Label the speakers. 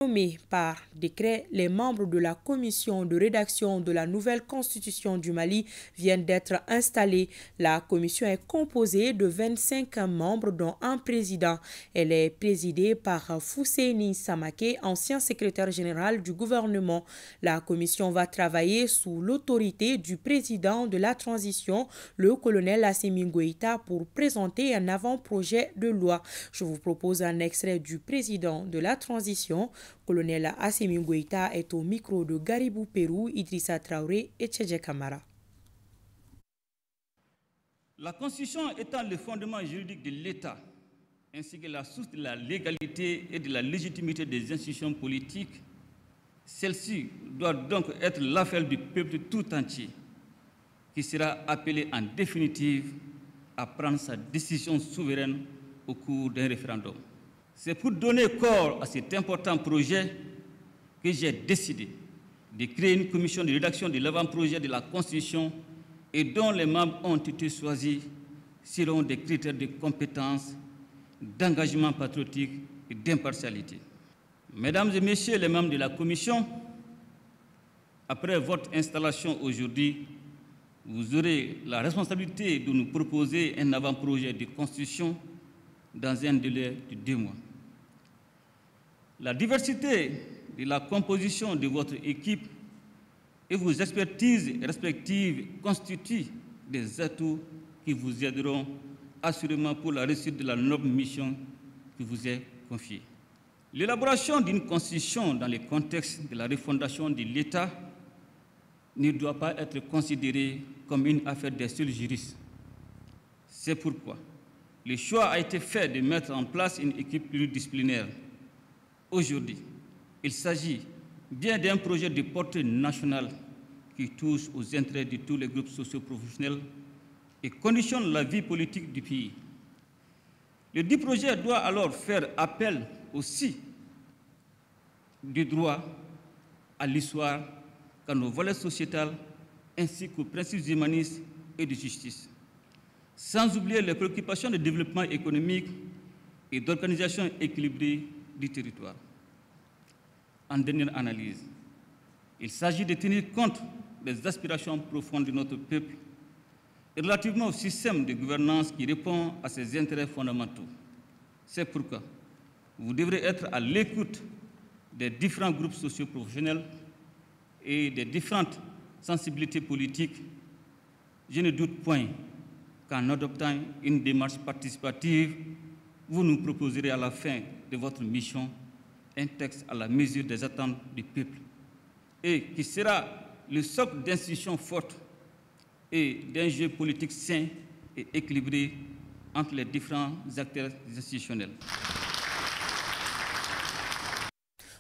Speaker 1: Nommés par décret, les membres de la commission de rédaction de la nouvelle constitution du Mali viennent d'être installés. La commission est composée de 25 membres dont un président. Elle est présidée par Fousseini Samaké, ancien secrétaire général du gouvernement. La commission va travailler sous l'autorité du président de la transition, le colonel Assimi Goïta, pour présenter un avant-projet de loi. Je vous propose un extrait du président de la transition. Colonel Assimi Goïta est au micro de Garibou Pérou, Idrissa Traoré et Tchédje Kamara.
Speaker 2: La Constitution étant le fondement juridique de l'État, ainsi que la source de la légalité et de la légitimité des institutions politiques, celle-ci doit donc être l'affaire du peuple tout entier, qui sera appelé en définitive à prendre sa décision souveraine au cours d'un référendum. C'est pour donner corps à cet important projet que j'ai décidé de créer une commission de rédaction de l'avant-projet de la Constitution et dont les membres ont été choisis selon des critères de compétence, d'engagement patriotique et d'impartialité. Mesdames et messieurs les membres de la commission, après votre installation aujourd'hui, vous aurez la responsabilité de nous proposer un avant-projet de Constitution dans un délai de 2 mois. La diversité de la composition de votre équipe et vos expertises respectives constituent des atouts qui vous aideront assurément pour la réussite de la noble mission qui vous est confiée. L'élaboration d'une constitution dans le contexte de la refondation de l'État ne doit pas être considérée comme une affaire des seuls juristes. C'est pourquoi le choix a été fait de mettre en place une équipe pluridisciplinaire. Aujourd'hui, il s'agit bien d'un projet de portée nationale qui touche aux intérêts de tous les groupes socio-professionnels et conditionne la vie politique du pays. Le dit projet doit alors faire appel aussi du droit à l'histoire qu'à nos valeurs sociétales ainsi qu'aux principes humanistes et de justice, sans oublier les préoccupations de développement économique et d'organisation équilibrée du territoire. En dernière analyse, il s'agit de tenir compte des aspirations profondes de notre peuple et relativement au système de gouvernance qui répond à ses intérêts fondamentaux. C'est pourquoi vous devrez être à l'écoute des différents groupes socio-professionnels et des différentes sensibilités politiques. Je ne doute point qu'en adoptant une démarche participative, vous nous proposerez à la fin de votre mission un texte à la mesure des attentes du peuple et qui sera le socle d'institutions fortes et d'un jeu politique sain et équilibré entre les différents acteurs institutionnels.